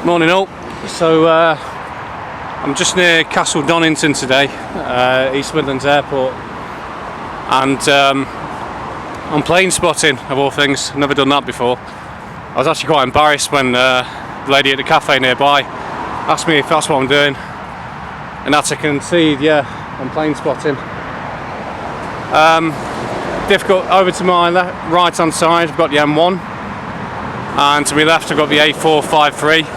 Morning all. So I'm just near Castle Donington today, East Midlands Airport, and I'm plane spotting of all things. Never done that before. I was actually quite embarrassed when the lady at the cafe nearby asked me if that's what I'm doing, and as I concede, yeah, I'm plane spotting. Difficult. Over to my right hand side I've got the M1, and to my left I've got the A453.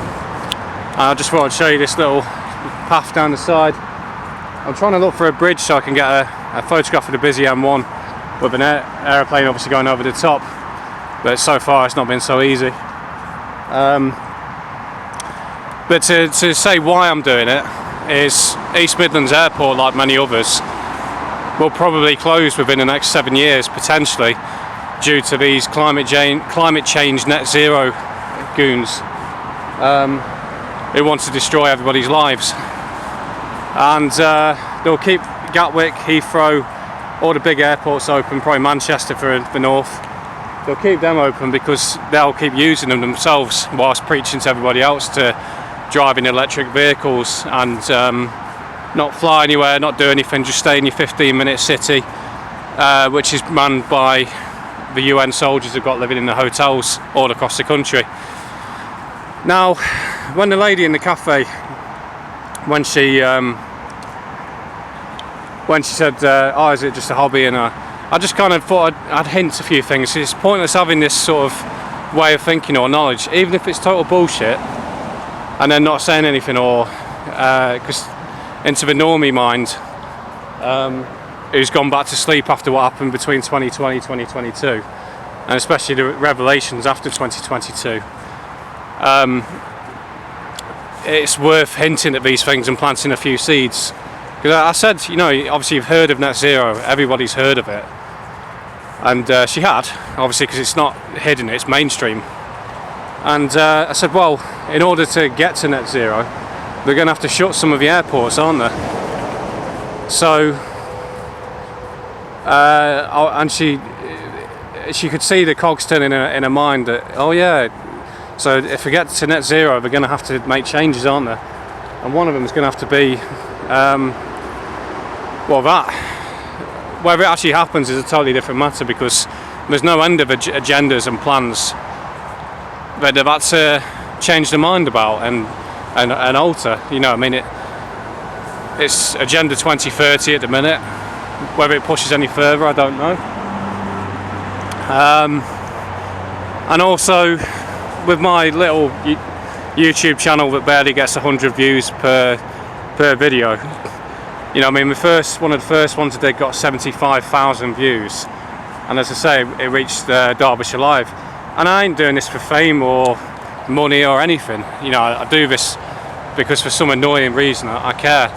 I just thought I'd show you this little path down the side. I'm trying to look for a bridge so I can get a photograph of the busy M1 with an aeroplane obviously going over the top, but so far it's not been so easy. But to say why I'm doing it is East Midlands Airport, like many others, will probably close within the next 7 years potentially due to these climate change net zero goons who want to destroy everybody's lives. And they'll keep Gatwick, Heathrow, all the big airports open, probably Manchester for the north. They'll keep them open because they'll keep using them themselves whilst preaching to everybody else to drive in electric vehicles and not fly anywhere, not do anything, just stay in your 15-minute city, which is manned by the UN soldiers who've got living in the hotels all across the country. Now, when the lady in the cafe, when she said, "Oh, is it just a hobby?" and I just kind of thought I'd hint a few things. It's pointless having this sort of way of thinking or knowledge, even if it's total bullshit, and then not saying anything, or because into the normie mind, who's gone back to sleep after what happened between 2020 and 2022, and especially the revelations after 2022. It's worth hinting at these things and planting a few seeds. Because I said, you know, obviously you've heard of net zero, everybody's heard of it. And she had, obviously, because it's not hidden, it's mainstream. And I said, well, in order to get to net zero, they're going to have to shut some of the airports, aren't they? So, and she could see the cogs turning in her mind that, oh yeah, so if we get to net zero, we're going to have to make changes, aren't there? And one of them is going to have to be, well, that. Whether it actually happens is a totally different matter, because there's no end of agendas and plans that they've had to change their mind about and alter. You know, I mean, it's Agenda 2030 at the minute. Whether it pushes any further, I don't know. And also, with my little YouTube channel that barely gets 100 views per video, you know, I mean, one of the first ones I did got 75,000 views, and as I say, it reached Derbyshire Live. And I ain't doing this for fame or money or anything. You know, I do this because for some annoying reason I care.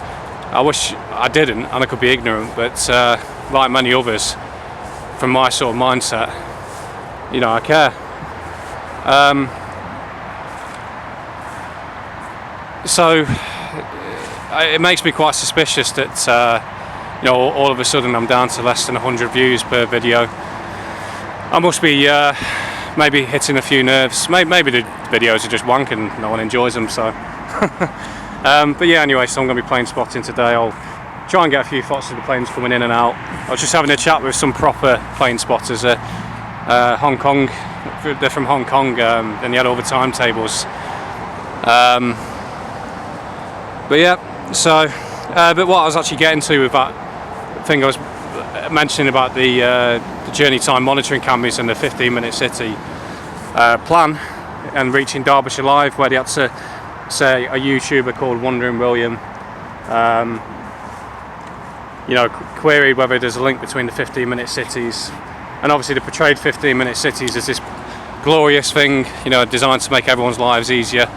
I wish I didn't, and I could be ignorant, but like many others, from my sort of mindset, you know, I care. So it makes me quite suspicious that you know, all of a sudden I'm down to less than 100 views per video. I must be maybe hitting a few nerves. Maybe the videos are just wank and no one enjoys them. So, but yeah. Anyway, so I'm going to be plane spotting today. I'll try and get a few shots of the planes coming in and out. I was just having a chat with some proper plane spotters at Hong Kong. They're from Hong Kong, and they had all the timetables. But yeah, so but what I was actually getting to with that thing I was mentioning about the journey time monitoring cameras and the 15-minute city plan, and reaching Derbyshire Live, where they had to say a YouTuber called Wandering William, you know, queried whether there's a link between the 15-minute cities, and obviously the portrayed 15-minute cities as this glorious thing, you know, designed to make everyone's lives easier.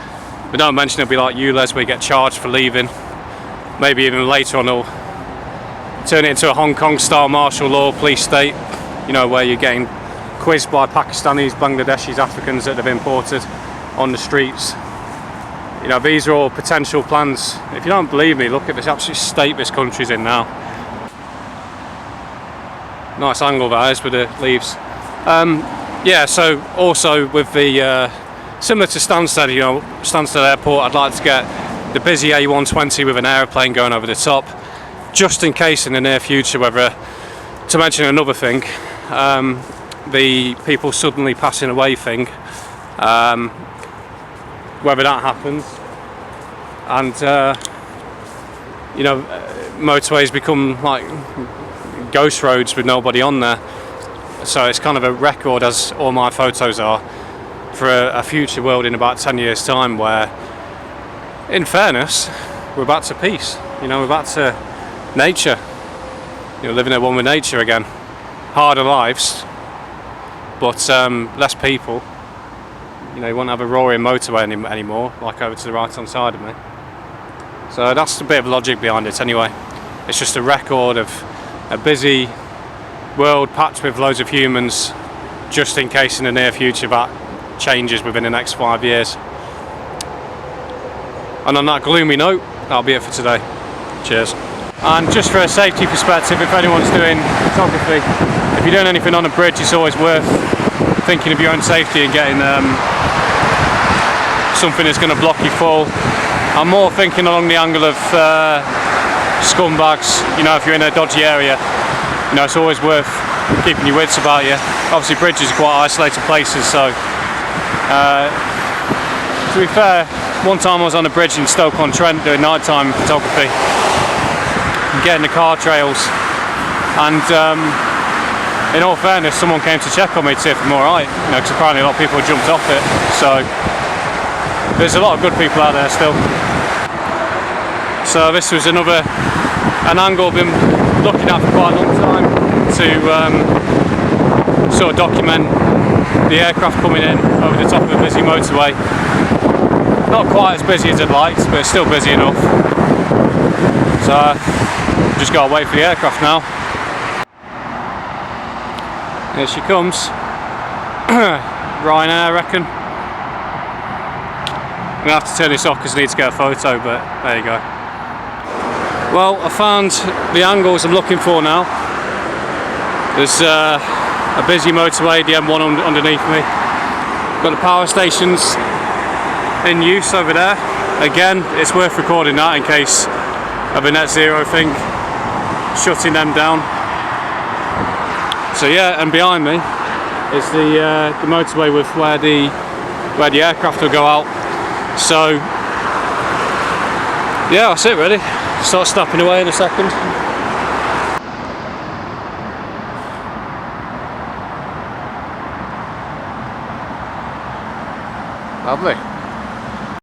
But don't mention it'll be like ULEZ, where you get charged for leaving. Maybe even later on they'll turn it into a Hong Kong style martial law police state, you know, where you're getting quizzed by Pakistanis, Bangladeshis, Africans that they've imported on the streets. You know, these are all potential plans. If you don't believe me, look at this absolute state this country's in now. Nice angle that is with the leaves. Yeah, so also with the similar to Stansted, you know, Stansted Airport, I'd like to get the busy A120 with an aeroplane going over the top, just in case in the near future, whether, to mention another thing, the people suddenly passing away thing, whether that happens, and you know, motorways become like ghost roads with nobody on there. So it's kind of a record, as all my photos are, for a future world in about 10 years time, where, in fairness, we're back to peace. You know, we're back to nature, you know, living at one with nature again. Harder lives, but less people. You know, you won't have a roaring motorway anymore, like over to the right hand side of me. So that's a bit of logic behind it anyway. It's just a record of a busy world packed with loads of humans, just in case in the near future that changes within the next 5 years. And on that gloomy note, that'll be it for today. Cheers. And just for a safety perspective, if anyone's doing photography, if you're doing anything on a bridge, it's always worth thinking of your own safety and getting something that's going to block your fall. I'm more thinking along the angle of scumbags. You know, if you're in a dodgy area, you know, it's always worth keeping your wits about you. Obviously bridges are quite isolated places, so to be fair, one time I was on a bridge in Stoke-on-Trent doing nighttime photography, getting the car trails, and in all fairness, someone came to check on me to see if I'm alright, you know, because apparently a lot of people jumped off it, so there's a lot of good people out there still. So this was an angle I've been looking at for quite a long time to sort of document the aircraft coming in over the top of a busy motorway. Not quite as busy as I'd liked, but it's still busy enough. So just gotta wait for the aircraft now. Here she comes. Ryanair, I reckon. I'm gonna have to turn this off because I need to get a photo, but there you go. Well, I found the angles I'm looking for now. There's a busy motorway, the M1 underneath me. Got the power stations in use over there. Again, it's worth recording that in case of a net zero thing, shutting them down. So yeah, and behind me is the motorway with where the aircraft will go out. So yeah, that's it really. Start snapping away in a second. Lovely.